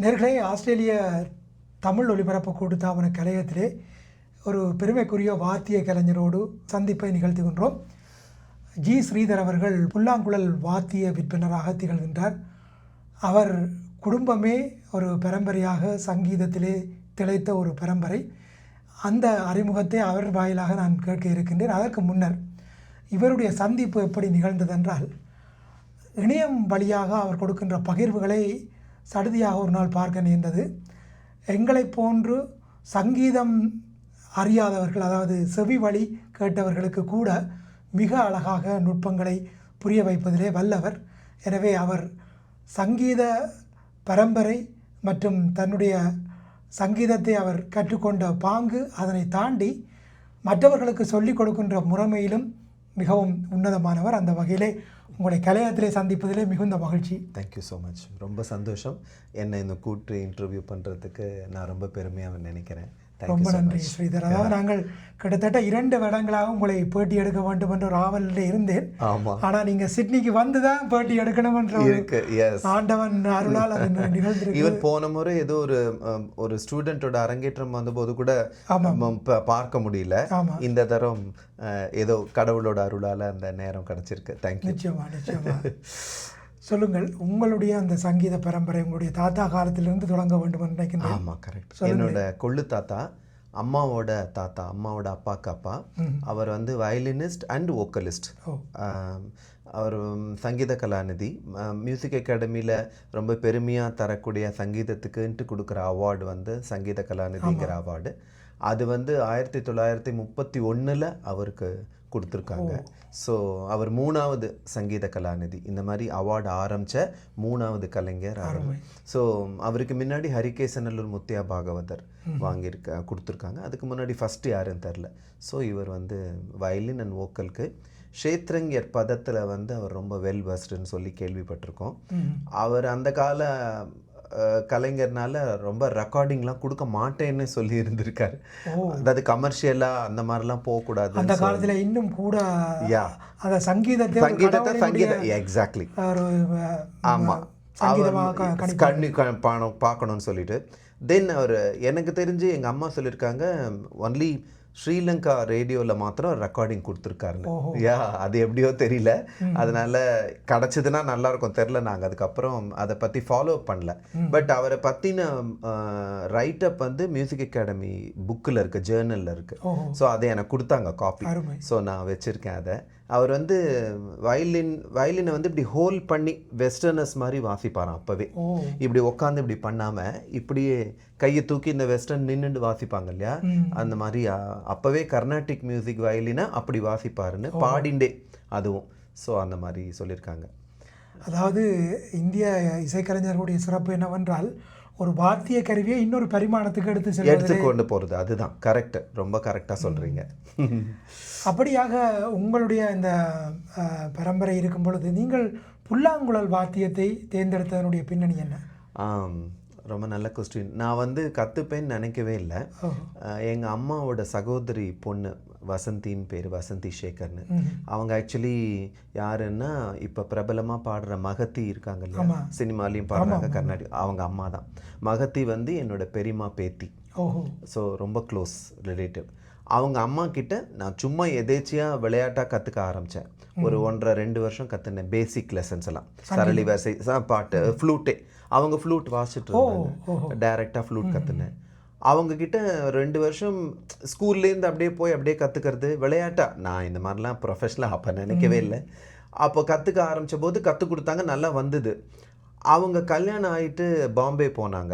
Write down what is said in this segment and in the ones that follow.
நேர்களே, ஆஸ்திரேலிய தமிழ் ஒலிபரப்பு கூட்டுத்தாபன கலையத்திலே ஒரு பெருமைக்குரிய வாத்திய கலைஞரோடு சந்திப்பை நிகழ்த்துகின்றோம். ஜி ஸ்ரீதர் அவர்கள் புல்லாங்குழல் வாத்திய விற்பனராக திகழ்கின்றார். அவர் குடும்பமே ஒரு பரம்பரையாக சங்கீதத்திலே திளைத்த ஒரு பரம்பரை. அந்த அறிமுகத்தை அவர் வாயிலாக நான் கேட்க இருக்கின்றேன். அதற்கு முன்னர் இவருடைய சந்திப்பு எப்படி நிகழ்ந்ததென்றால், இணையம் வழியாக அவர் கொடுக்கின்ற பகிர்வுகளை சடுதியாக ஒரு நாள் பார்க்க நேர்ந்தது. எங்களைப் போன்று சங்கீதம் அறியாதவர்கள், அதாவது செவி வழி கேட்டவர்களுக்கு கூட மிக அழகாக நுட்பங்களை புரிய வைப்பதிலே வல்லவர். எனவே அவர் சங்கீத பரம்பரை மற்றும் தன்னுடைய சங்கீதத்தை அவர் கற்றுக்கொண்ட பாங்கு, அதனை தாண்டி மற்றவர்களுக்கு சொல்லிக் கொடுக்கின்ற முறைமையிலும் மிகவும் உன்னதமானவர். அந்த வகையிலே உங்களை கலையத்திலே சந்திப்பதிலே மிகுந்த மகிழ்ச்சி. Thank you so much. ரொம்ப சந்தோஷம். என்னை இந்த கூட்டு இன்டர்வியூ பண்ணுறதுக்கு நான் ரொம்ப பெருமையாக நினைக்கிறேன். ரொம்ப நன்றி ஸ்ரீதர். அதாவது நாங்கள் கிட்டத்தட்ட 2 வருடங்களாக உங்களை பேட்டி எடுக்க வேண்டும் என்ற ஒரு ஆவலில் இருந்தேன். ஆனால் நீங்கள் சிட்னிக்கு வந்து தான் பேட்டி எடுக்கணும் என்ற ஆண்டவன் அருளால் அது நிகழ்ந்திருக்கு. ஈவன் போன முறை ஏதோ ஒரு ஸ்டூடெண்டோட அரங்கேற்றம் வந்தபோது கூட பார்க்க முடியல. இந்த தரம் ஏதோ கடவுளோட அருளால் அந்த நேரம் கிடைச்சிருக்கு. தேங்க்யூ. நிச்சயமா. சொல்லுங்கள், உங்களுடைய அந்த சங்கீத பரம்பரை உங்களுடைய தாத்தா காலத்திலிருந்து தொடங்க வேண்டும் என்று நினைக்கின்றேன். ஆமாம், கரெக்ட். என்னோட கொள்ளு தாத்தா, அம்மாவோட தாத்தா, அம்மாவோட அப்பாக்கு அப்பா, அவர் வந்து violinist and vocalist. Our Sangeetha Kalanidhi. Music அகாடமியில் ரொம்ப பெருமையாக தரக்கூடிய சங்கீதத்துக்குன்ட்டு கொடுக்குற அவார்டு வந்து சங்கீத கலாநிதிங்கிற அவார்டு. அது வந்து 1931 அவருக்கு கொடுத்துருக்காங்க. ஸோ அவர் 3வது சங்கீத கலாநிதி. இந்த மாதிரி அவார்டு ஆரம்பித்த 3வது கலைஞர் அவர். ஸோ அவருக்கு முன்னாடி ஹரிகேசநல்லூர் முத்தியா பாகவதர் கொடுத்துருக்காங்க. அதுக்கு முன்னாடி ஃபஸ்ட்டு யாருன்னு தெரில. ஸோ இவர் வந்து வயலின் அண்ட் வோக்கலுக்கு ஷேத்ரங்கியர் பதத்தில் வந்து அவர் ரொம்ப வெல் வெஸ்டுன்னு சொல்லி கேள்விப்பட்டிருக்கோம். அவர் அந்த கால கலைஞர்னால ரொம்ப ரெக்கார்டிங்லாம் கொடுக்க மாட்டேன்னு சொல்லி இருந்திருக்காரு. அதாவது கமர்ஷியலாக அந்த மாதிரிலாம் போகக்கூடாது. அந்த காலத்தில் இன்னும் கூட அந்த சங்கீதத்தை எக்ஸாக்ட்லி ஆமாம் பார்க்கணும்னு சொல்லிட்டு தென் அவர் எனக்கு தெரிஞ்சு எங்கள் அம்மா சொல்லியிருக்காங்க, ஒன்லி ஸ்ரீலங்கா ரேடியோவில் மாத்திரம் ரெக்கார்டிங் கொடுத்துருக்காருன்னு. அது எப்படியோ தெரியல. அதனால கிடச்சிதுன்னா நல்லாயிருக்கும், தெரில. நாங்கள் அதுக்கப்புறம் அதை பற்றி ஃபாலோ பண்ணல. பட் அவரை பற்றின ரைட்டப் வந்து மியூசிக் அகாடமி புக்கில் இருக்குது, ஜேர்னலில் இருக்குது. ஸோ அதை எனக்கு கொடுத்தாங்க காப்பி. ஸோ நான் வச்சுருக்கேன் அதை. அவர் வந்து வயலினை வந்து இப்படி ஹோல் பண்ணி வெஸ்டர்னஸ் மாதிரி வாசிப்பாராம். அப்போவே இப்படி உட்காந்து இப்படி பண்ணாமல் இப்படியே கையை தூக்கி இந்த வெஸ்டர்ன் நின்றுண்டு வாசிப்பாங்க இல்லையா, அந்த மாதிரி அப்போவே கர்நாடிக் மியூசிக் வயலினை அப்படி வாசிப்பாருன்னு பாடிண்டே அதுவும். ஸோ அந்த மாதிரி சொல்லியிருக்காங்க. அதாவது இந்திய இசைக்கலைஞர்களுடைய சிறப்பு என்னவென்றால், ஒரு வாத்திய கருவியை இன்னொரு பரிமாணத்துக்கு எடுத்து கொண்டு போகிறது. அதுதான் கரெக்டு, ரொம்ப கரெக்டாக சொல்கிறீங்க. அப்படியாக உங்களுடைய இந்த பரம்பரை இருக்கும் பொழுது நீங்கள் புல்லாங்குழல் வாத்தியத்தை தேர்ந்தெடுத்ததனுடைய பின்னணி என்ன? ரொம்ப நல்ல கொஸ்டின். நான் வந்து கற்றுப்பேன்னு நினைக்கவே இல்லை. எங்கள் அம்மாவோட சகோதரி பொண்ணு வசந்தின்னு பேர், வசந்தி சேகர்னு. அவங்க ஆக்சுவலி யாருன்னா இப்போ பிரபலமாக பாடுற மகத்தி இருக்காங்க இல்லையா, சினிமாலையும் பாடுறாங்க, கர்நாடகா. அவங்க அம்மா தான். மகத்தி வந்து என்னோட பெரியம்மா பேத்தி. ஸோ ரொம்ப க்ளோஸ் ரிலேட்டிவ். அவங்க அம்மா கிட்ட நான் சும்மா எதேச்சியாக விளையாட்டாக கற்றுக்க ஆரம்பித்தேன். ஒரு 1.5-2 வருஷம் கற்றுனேன். பேசிக் லெசன்ஸ் எல்லாம், சரளி வசை, பாட்டு, ஃப்ளூட்டே. அவங்க ஃப்ளூட் வாசிச்சுட்டு இருந்தாங்க. டைரெக்டாக ஃப்ளூட் கற்றுனேன். அவங்கக்கிட்ட 2 வருஷம் ஸ்கூல்லேருந்து அப்படியே போய் அப்படியே கற்றுக்கிறது விளையாட்டா. நான் இந்த மாதிரிலாம் ப்ரொஃபஷனலாக அப்போ நினைக்கவே இல்லை. அப்போ கற்றுக்க ஆரம்பித்த போது கற்றுக் கொடுத்தாங்க, நல்லா வந்தது. அவங்க கல்யாணம் ஆகிட்டு பாம்பே போனாங்க.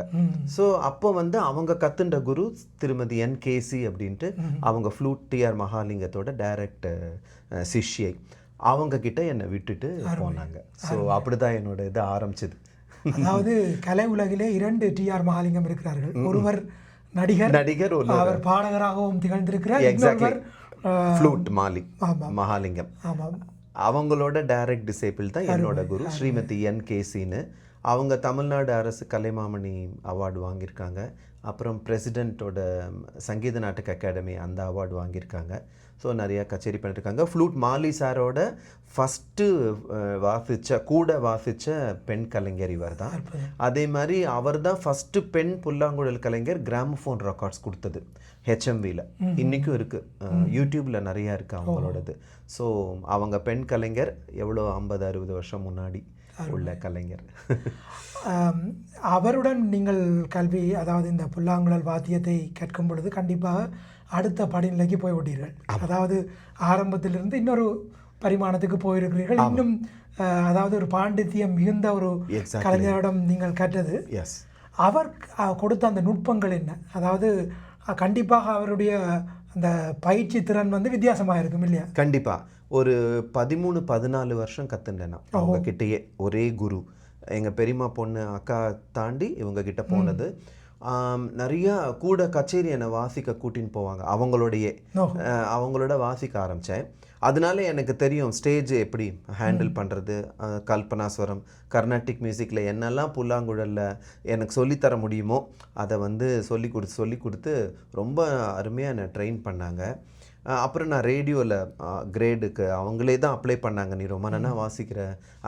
ஸோ அப்போ வந்து அவங்க கற்றுண்ட குரு திருமதி NKC அப்படின்ட்டு, அவங்க ஃப்ளூட் TR மகாலிங்கத்தோட டைரக்ட் சிஷ்யை. அவங்கக்கிட்ட என்னை விட்டுட்டு போனாங்க. ஸோ அப்படி தான் என்னோட இது ஆரம்பிச்சிது. அதாவது கலை உலகிலே 2 TR மகாலிங்கம் இருக்கிறார்கள். ஒருவர் நடிகர், அவர் பாடகராகவும் திகழ்ந்திருக்கிறார். ஃப்ளூட் மகாலிங்கம். அவங்களோட டைரக்ட் டிசைபிள் தான் என்னோட குரு ஸ்ரீமதி NKCன்னு. அவங்க தமிழ்நாடு அரசு கலைமாமணி அவார்டு வாங்கியிருக்காங்க. அப்புறம் பிரசிடெண்ட்டோட சங்கீத நாடக அகாடமி அந்த அவார்டு வாங்கியிருக்காங்க. ஸோ நிறையா கச்சேரி பண்ணியிருக்காங்க. ஃப்ளூட் மாலி சாரோட ஃபஸ்ட்டு கூட வாசித்த பெண் கலைஞர் இவர் தான். அதே மாதிரி அவர் தான் ஃபஸ்ட்டு பெண் புல்லாங்குழல் கலைஞர் கிராமஃபோன் ரெக்கார்ட்ஸ் கொடுத்தது ஹெச்எம்வியில். இன்றைக்கும் இருக்குது, யூடியூப்பில் நிறையா இருக்குது அவங்களோடது. ஸோ அவங்க பெண் கலைஞர் எவ்வளோ 50-60 வருஷம் முன்னாடி உள்ள கலைஞர். அவருடன் நீங்கள் கல்வி, அதாவது இந்த புல்லாங்குழல் வாத்தியத்தை கேட்கும் பொழுது கண்டிப்பாக அடுத்த படிநிலைக்கு போய்விட்டீர்கள். அதாவது ஆரம்பத்திலிருந்து இன்னொரு பரிமாணத்துக்கு போயிருக்கிறீர்கள். இன்னும் அதாவது ஒரு பாண்டித்தியம் மிகுந்த ஒரு கலைஞரிடம் நீங்கள் கற்றது. அவர் கொடுத்த அந்த நுட்பங்கள் என்ன? அதாவது கண்டிப்பாக அவருடைய அந்த பயிற்சி திறன் வந்து வித்தியாசமாக இருக்கும் இல்லையா? கண்டிப்பாக. ஒரு 13-14 வருஷம் கற்றுண்டேன் நான் அவங்க கிட்டேயே. ஒரே குரு, எங்கள் பெரியம்மா பொண்ணு அக்கா தாண்டி இவங்க கிட்ட போனது. நிறையா கூட கச்சேரி என்னை வாசிக்க கூட்டின்னு போவாங்க. அவங்களோட வாசிக்க ஆரம்பித்தேன். அதனால எனக்கு தெரியும் ஸ்டேஜ் எப்படி ஹேண்டில் பண்ணுறது, கல்பனாஸ்வரம், கர்நாடிக் மியூசிக்கில் என்னெல்லாம் புல்லாங்குழலில் எனக்கு சொல்லித்தர முடியுமோ அதை வந்து சொல்லி கொடுத்து ரொம்ப அருமையாக என்னை ட்ரெயின் பண்ணாங்க. அப்புறம் நான் ரேடியோவில் கிரேடுக்கு அவங்களே தான் அப்ளை பண்ணாங்க, நீ ரொம்ப நல்லா வாசிக்கிற,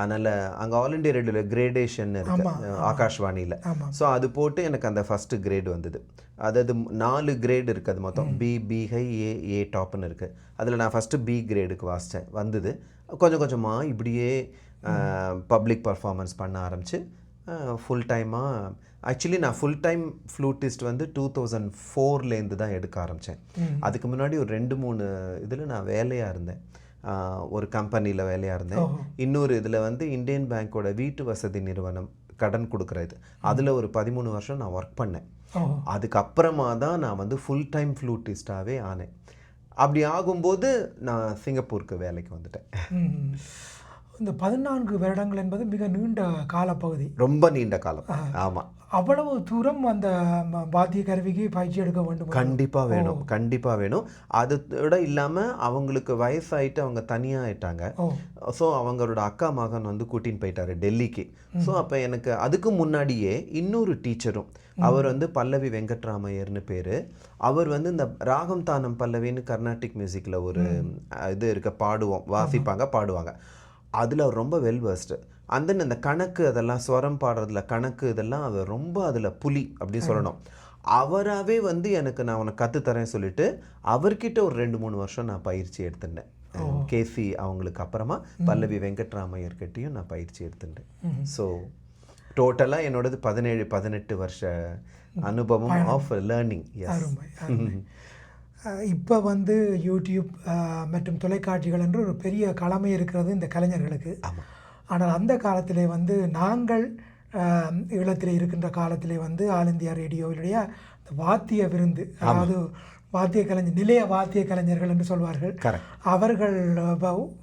அதனால் அங்கே ஆல் இண்டியா ரேடியோவில் கிரேடேஷன் இருக்குது ஆகாஷ்வாணியில். ஸோ அது போட்டு எனக்கு அந்த ஃபஸ்ட்டு கிரேடு வந்தது. அதாவது 4 கிரேடு இருக்குது, அது மொத்தம் பி ஹை ஏ டாப்னு இருக்குது. அதில் நான் ஃபஸ்ட்டு பி கிரேடுக்கு வாசித்தேன், வந்தது. கொஞ்சம் கொஞ்சமாக இப்படியே பப்ளிக் பர்ஃபார்மன்ஸ் பண்ண ஆரம்பித்து ஃபுல் டைமாக. ஆக்சுவலி நான் ஃபுல் டைம் ஃப்ளூட்டிஸ்ட் வந்து 2004 தான் எடுக்க ஆரம்பித்தேன். அதுக்கு முன்னாடி ஒரு 2-3 இதில் நான் வேலையாக இருந்தேன். ஒரு கம்பெனியில் வேலையாக இருந்தேன். இன்னொரு இதில் வந்து இந்தியன் பேங்க்கோட வீட்டு வசதி நிறுவனம் கடன் கொடுக்குறது, அதில் ஒரு 13 வருஷம் நான் ஒர்க் பண்ணேன். அதுக்கப்புறமா தான் நான் வந்து ஃபுல் டைம் ஃப்ளூட்டிஸ்டாகவே ஆனேன். அப்படி ஆகும்போது நான் சிங்கப்பூருக்கு வேலைக்கு வந்துட்டேன். இந்த 14 வருடங்கள் என்பது மிக நீண்ட காலப்பகுதி, ரொம்ப நீண்ட காலம். ஆமாம், அவ்வளவு தூரம் அந்த வாத்திய கருவிக்கு பயிற்சி எடுக்க வேண்டும். கண்டிப்பாக வேணும். அதோட இல்லாமல் அவங்களுக்கு வயசாயிட்டு அவங்க தனியாக ஆயிட்டாங்க. ஸோ அவங்களோட அக்கா மகன் வந்து கூட்டின்னு போயிட்டாரு டெல்லிக்கு. ஸோ அப்போ எனக்கு அதுக்கு முன்னாடியே இன்னொரு டீச்சரும், அவர் வந்து பல்லவி வெங்கட்ராமையர்னு பேர். அவர் வந்து இந்த ராகம் தானம் பல்லவின்னு கர்நாடிக் மியூசிக்கில் ஒரு இது இருக்க, பாடுவாங்க. அதில் அவர் ரொம்ப வெல் வெர்ஸ்டு. அண்ட் தென் இந்த கணக்கு, அதெல்லாம் ஸ்வரம் பாடுறதுல கணக்கு, இதெல்லாம் அவர் ரொம்ப அதில் புலி அப்படின்னு சொல்லணும். அவராகவே வந்து எனக்கு நான் உனக்கு கற்றுத்தரேன் சொல்லிட்டு அவர்கிட்ட ஒரு 2-3 வருஷம் நான் பயிற்சி எடுத்துட்டேன். கேசி அவங்களுக்கு அப்புறமா பல்லவி வெங்கட்ராமையர்கிட்டையும் நான் பயிற்சி எடுத்துட்டேன். ஸோ டோட்டலாக என்னோடது 17-18 வருஷ அனுபவம் ஆஃப் லேர்னிங். இப்போ வந்து யூடியூப் மற்றும் தொலைக்காட்சிகள் என்று ஒரு பெரிய கடமை இருக்கிறது இந்த கலைஞர்களுக்கு. ஆனால் அந்த காலத்திலே வந்து நாங்கள் ஈழத்தில் இருக்கின்ற காலத்திலே வந்து ஆல் இந்தியா ரேடியோவிலுடைய வாத்திய விருந்து, அதாவது வாத்திய கலைஞர், நிலைய வாத்திய கலைஞர்கள் என்று சொல்வார்கள். அவர்கள்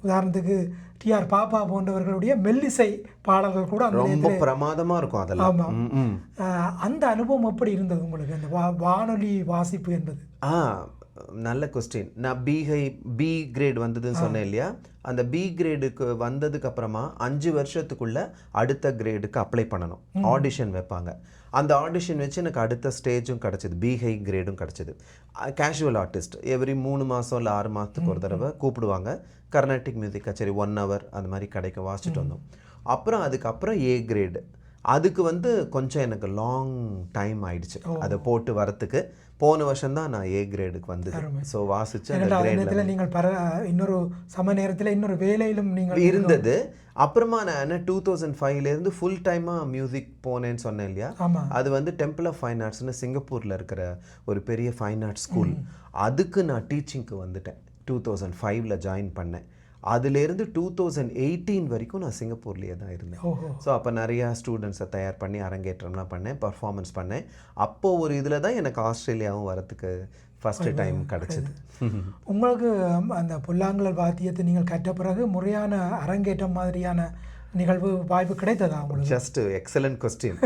உதாரணத்துக்கு டிஆர் பாப்பா போன்றவர்களுடைய மெல்லிசை பாடல்கள் கூட ரொம்ப பிரமாதமாக இருக்கும். அதெல்லாம் அந்த அனுபவம் எப்படி இருந்தது உங்களுக்கு, அந்த வானொலி வாசிப்பு என்பது? நல்ல கொஸ்டின். நான் பி கிரேட் வந்ததுன்னு சொன்னேன் இல்லையா, அந்த பி கிரேடுக்கு வந்ததுக்கு அப்புறமா 5 வருஷத்துக்குள்ள அடுத்த கிரேடுக்கு அப்ளை பண்ணணும். ஆடிஷன் வைப்பாங்க. அந்த ஆடிஷன் வச்சு எனக்கு அடுத்த ஸ்டேஜும் கிடச்சிது, பி ஹை கிரேடும் கிடச்சிது. கேஷுவல் ஆர்டிஸ்ட் எவ்ரி 3 மாதம் இல்லை 6 மாதத்துக்கு ஒரு தடவை கூப்பிடுவாங்க. கர்நாடிக் மியூசிக் கச்சேரி 1 hour அந்த மாதிரி கிடைக்க வாசிச்சுட்டு வந்தோம். அப்புறம் அதுக்கப்புறம் ஏ கிரேடு. அதுக்கு வந்து கொஞ்சம் எனக்கு லாங் டைம் ஆயிடுச்சு அதை போட்டு வரத்துக்கு. போன வருஷம் தான் நான் ஏ கிரேடுக்கு வந்தது. ஸோ வாசிச்சு நீங்கள் இன்னொரு சம நேரத்தில் இன்னொரு வேலையிலும் நீங்கள் இருந்தது. அப்புறமா நான் 2005 ஃபுல் டைமாக மியூசிக் போனேன்னு சொன்னேன் இல்லையா, அது வந்து டெம்பிள் ஆஃப் ஃபைன் ஆர்ட்ஸ்னு சிங்கப்பூரில் இருக்கிற ஒரு பெரிய ஃபைன் ஆர்ட்ஸ் ஸ்கூல். அதுக்கு நான் டீச்சிங்க்கு வந்துட்டேன். 2005 ஜாயின் பண்ணேன். அதுலேருந்து 2018 வரைக்கும் நான் சிங்கப்பூர்லேயே தான் இருந்தேன். ஸோ அப்போ நிறையா ஸ்டூடெண்ட்ஸை தயார் பண்ணி அரங்கேற்றம்லாம் பண்ணேன், பர்ஃபார்மன்ஸ் பண்ணேன். அப்போது ஒரு இதில் தான் எனக்கு ஆஸ்திரேலியாவும் வரத்துக்கு ஃபஸ்ட்டு டைம் கிடச்சிது. உங்களுக்கு அந்த புல்லாங்குழல் வாத்தியத்தை நீங்கள் கற்ற பிறகு முறையான அரங்கேற்றம் மாதிரியான நிகழ்வு வாய்ப்பு கிடைத்ததா உங்களுக்கு? Just excellent question.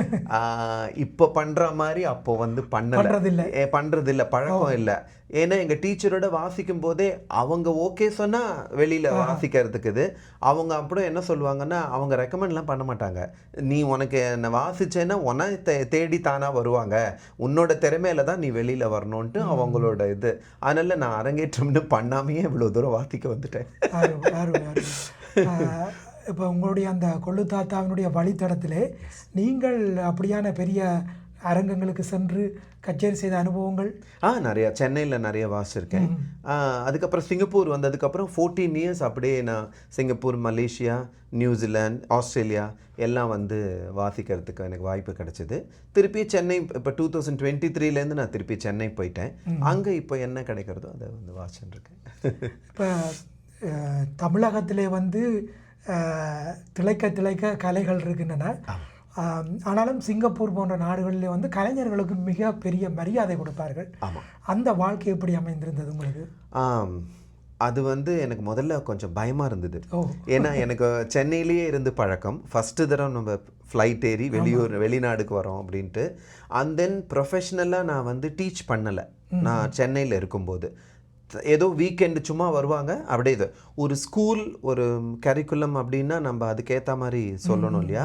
இப்போ பண்ணுற மாதிரி அப்போ வந்து பண்ணுறதில்லை, பழக்கம் இல்லை. ஏன்னா எங்கள் டீச்சரோட வாசிக்கும் போதே அவங்க ஓகே சொன்னால் வெளியில் வாசிக்கிறதுக்குது. அவங்க அப்புறம் என்ன சொல்லுவாங்கன்னா, அவங்க ரெக்கமெண்ட்லாம் பண்ண மாட்டாங்க. நீ உனக்கு என்ன வாசிச்சேன்னா உன தேடி தானாக வருவாங்க, உன்னோட திறமையில தான் நீ வெளியில் வரணுன்ட்டு அவங்களோட இது. அதனால் நான் அரங்கேற்றம்னு பண்ணாமையே இவ்வளோ தூரம் வாசிக்க வந்துட்டேன். இப்போ உங்களுடைய அந்த கொள்ளு தாத்தாவினுடைய வழித்தடத்திலே நீங்கள் அப்படியான பெரிய அரங்கங்களுக்கு சென்று கச்சேரி செய்த அனுபவங்கள்? நிறையா. சென்னையில் நிறைய வாசிச்சிருக்கேன். அதுக்கப்புறம் சிங்கப்பூர் வந்ததுக்கப்புறம் 14 இயர்ஸ் அப்படியே நான் சிங்கப்பூர், மலேசியா, நியூசிலாந்து, ஆஸ்திரேலியா எல்லாம் வந்து வாசிக்கிறதுக்கு எனக்கு வாய்ப்பு கிடச்சிது. திருப்பி சென்னை இப்போ 2023லேருந்து நான் திருப்பி சென்னை போயிட்டேன். அங்கே இப்போ என்ன கிடைக்கிறதோ அதை வந்து வாசிச்சுருக்கேன். இப்போ தமிழகத்திலே வந்து திளைக்க கலைகள் இருக்கின்றன. ஆனாலும் சிங்கப்பூர் போன்ற நாடுகளில் வந்து கலைஞர்களுக்கு மிக பெரிய மரியாதை கொடுப்பார்கள். அந்த வாழ்க்கை எப்படி அமைந்திருந்தது உங்களுக்கு? அது வந்து எனக்கு முதல்ல கொஞ்சம் பயமாக இருந்தது. ஏன்னா எனக்கு சென்னையிலேயே இருந்து பழக்கம். ஃபஸ்ட்டு தடவை நம்ம ஃப்ளைட் ஏறி வெளிநாடுக்கு வரோம் அப்படின்ட்டு. அண்ட் தென் ப்ரொஃபஷ்னலாக நான் வந்து டீச் பண்ணலை. நான் சென்னையில் இருக்கும்போது ஏதோ வீக்கெண்டு சும்மா வருவாங்க, அப்படியே இது ஒரு ஸ்கூல் ஒரு கரிக்குலம் அப்படின்னா நம்ம அதுக்கேற்ற மாதிரி சொல்லணும் இல்லையா.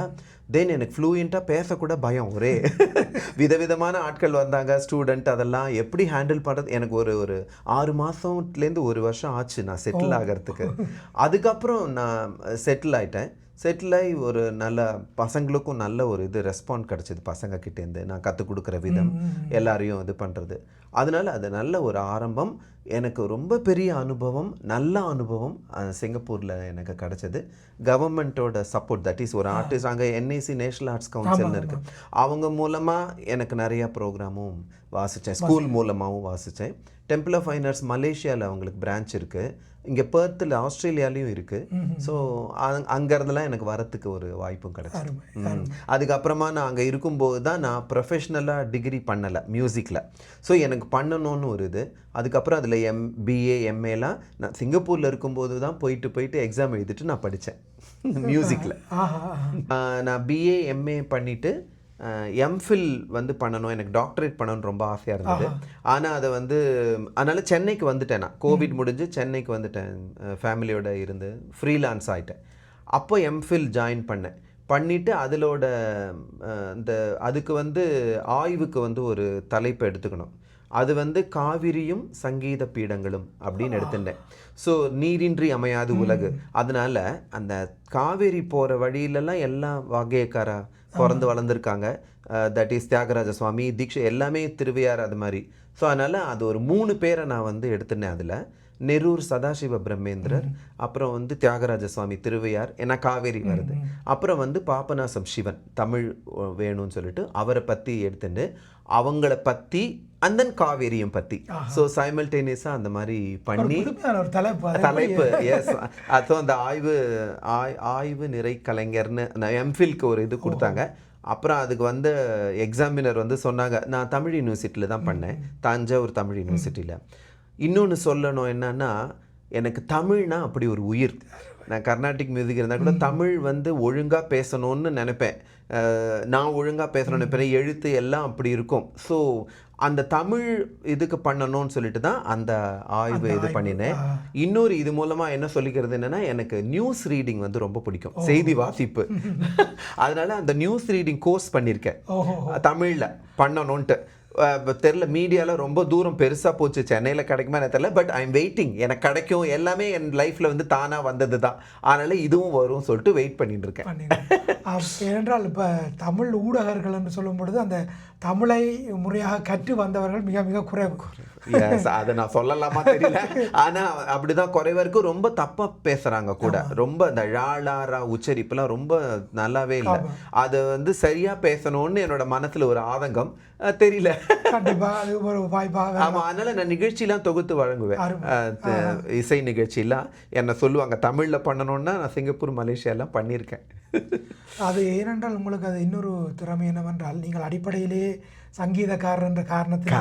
தென் எனக்கு ஃப்ளூயண்ட்டாக பேசக்கூட பயம். ஒரே விதவிதமான ஆட்கள் வந்தாங்க, ஸ்டூடெண்ட், அதெல்லாம் எப்படி ஹேண்டில் பண்ணுறது. எனக்கு ஒரு 6 மாதத்துலேருந்து 1 வருஷம் ஆச்சு நான் செட்டில் ஆகிறதுக்கு. அதுக்கப்புறம் நான் செட்டில் ஆகிட்டேன். செட்டில் ஆகி ஒரு நல்ல பசங்களுக்கும் நல்ல ஒரு இது ரெஸ்பாண்ட் கிடச்சிது. பசங்கக்கிட்டேருந்து நான் கற்றுக் கொடுக்குற விதம், எல்லாரையும் இது பண்ணுறது. அதனால் அது நல்ல ஒரு ஆரம்பம். எனக்கு ரொம்ப பெரிய அனுபவம், நல்ல அனுபவம் சிங்கப்பூரில் எனக்கு கிடச்சிது. கவர்மெண்ட்டோட சப்போர்ட், தட் இஸ் ஒரு ஆர்டிஸ்ட். அங்கே NAC நேஷ்னல் ஆர்ட்ஸ் கவுன்சில்னு இருக்குது. அவங்க மூலமாக எனக்கு நிறையா ப்ரோக்ராமும் வாசித்தேன், ஸ்கூல் மூலமாகவும் வாசித்தேன். டெம்பிள் ஆஃப் ஃபைன் ஆர்ட்ஸ் மலேசியாவில் அவங்களுக்கு பிரான்ச் இருக்குது, இங்கே பெர்த்தில் ஆஸ்திரேலியாலையும் இருக்குது. ஸோ அங்கேருந்துலாம் எனக்கு வரத்துக்கு ஒரு வாய்ப்பும் கிடச்சிது. அதுக்கப்புறமா நான் அங்கே இருக்கும்போது தான் நான் ப்ரொஃபஷ்னலாக டிகிரி பண்ணலை மியூசிக்கில். ஸோ எனக்கு பண்ணணும்னு ஒரு இது. அதுக்கப்புறம் அதில் BA MAலாம் நான் சிங்கப்பூரில் இருக்கும்போது தான் போயிட்டு எக்ஸாம் எழுதிட்டு நான் படித்தேன் மியூசிக்கில். நான் BA MA பண்ணிவிட்டு MPhil வந்து பண்ணணும், எனக்கு டாக்டரேட் பண்ணணும்னு ரொம்ப ஆசையாக இருந்தது. ஆனால் அதை வந்து அதனால் சென்னைக்கு வந்துட்டேன். நான் கோவிட் முடிஞ்சு சென்னைக்கு வந்துட்டேன், ஃபேமிலியோடு இருந்து ஃப்ரீலான்ஸ் ஆகிட்டேன். அப்போ MPhil ஜாயின் பண்ணிவிட்டு அதிலோட அதுக்கு வந்து ஆய்வுக்கு வந்து ஒரு தலைப்பு எடுத்துக்கணும். அது வந்து காவிரியும் சங்கீத பீடங்களும் அப்படின்னு எடுத்துட்டேன். ஸோ நீரின்றி அமையாது உலகு. அதனால் அந்த காவேரி போகிற வழியிலலாம் எல்லாம் வாகையக்காரா பிறந்து வளர்ந்துருக்காங்க. தட் இஸ் தியாகராஜ சுவாமி, தீட்சை, எல்லாமே திருவையார், அது மாதிரி. ஸோ அதனால் அது ஒரு 3 பேரை நான் வந்து எடுத்துனேன். அதில் நெரூர் சதாசிவ பிரம்மேந்திரர், அப்புறம் வந்து தியாகராஜ சுவாமி திருவையார், ஏன்னா காவேரி வருது, அப்புறம் வந்து பாபநாசம் சிவன் தமிழ் வேணும்னு சொல்லிட்டு அவரை பற்றி எடுத்துட்டு அவங்கள பற்றி அண்ட் தென் காவேரியும் பற்றி. ஸோ சைமல்டேனியஸாக அந்த மாதிரி பண்ணி தலைப்பு எஸ். ஸோ அந்த ஆய்வு நிறை கலைஞர்னு MPhilக்கு ஒரு இது கொடுத்தாங்க. அப்புறம் அதுக்கு வந்து எக்ஸாமினர் வந்து சொன்னாங்க, நான் தமிழ் யூனிவர்சிட்டியில் தான் பண்ணேன், தஞ்சாவூர் தமிழ் யூனிவர்சிட்டியில். இன்னொன்று சொல்லணும் என்னன்னா, எனக்கு தமிழ்னா அப்படி ஒரு உயிர். நான் கர்நாடிக் மியூசிக் இருந்தால் கூட தமிழ் வந்து ஒழுங்காக பேசணும்னு நினைப்பேன். நான் ஒழுங்காக பேசணும்னு நினைப்பேன், எழுத்து எல்லாம் அப்படி இருக்கும். ஸோ அந்த தமிழ் இதுக்கு பண்ணணும்னு சொல்லிட்டு தான் அந்த ஆய்வு இது பண்ணினேன். இன்னொரு இது மூலமாக என்ன சொல்லிக்கிறது என்னென்னா, எனக்கு நியூஸ் ரீடிங் வந்து ரொம்ப பிடிக்கும், செய்தி வாசிப்பு. அதனால அந்த நியூஸ் ரீடிங் கோர்ஸ் பண்ணியிருக்கேன் தமிழில் பண்ணணுன்ட்டு. தெரில, மீடியாவில் ரொம்ப தூரம் பெருசாக போச்சு, சென்னையில் கிடைக்குமா எனக்கு தெரியல. பட் ஐம் வெயிட்டிங், எனக்கு கிடைக்கும். எல்லாமே என் லைஃப்பில் வந்து தானாக வந்தது தான். அதனால் இதுவும் வரும் சொல்லிட்டு வெயிட் பண்ணிட்டு இருக்கேன். ஏனென்றால் இப்போ தமிழ் ஊடகர்கள் என்று சொல்லும் பொழுது அந்த தமிழை முறையாக கற்று வந்தவர்கள் மிக மிக குறைவு. அதை நான் சொல்லலாமா தெரியல. ஆனால் அப்படிதான் குறைவா இருக்கு. ரொம்ப தப்பாக பேசுகிறாங்க கூட. ரொம்ப இந்த ழாளாரா உச்சரிப்புலாம் ரொம்ப நல்லாவே இல்லை. அதை வந்து சரியாக பேசணும்னு என்னோட மனசில் ஒரு ஆதங்கம், தெரியல. ஆமாம், அதனால் நான் நிகழ்ச்சியெலாம் தொகுத்து வழங்குவேன். இசை நிகழ்ச்சியெல்லாம் என்ன சொல்லுவாங்க தமிழில் பண்ணணுன்னா நான் சிங்கப்பூர், மலேசியாலாம் பண்ணியிருக்கேன். அது ஏனென்றால் உங்களுக்கு அது இன்னொரு திறமை என்னவென்றால், நீங்கள் அடிப்படையிலேயே சங்கீதக்காரர் என்ற காரணத்தில்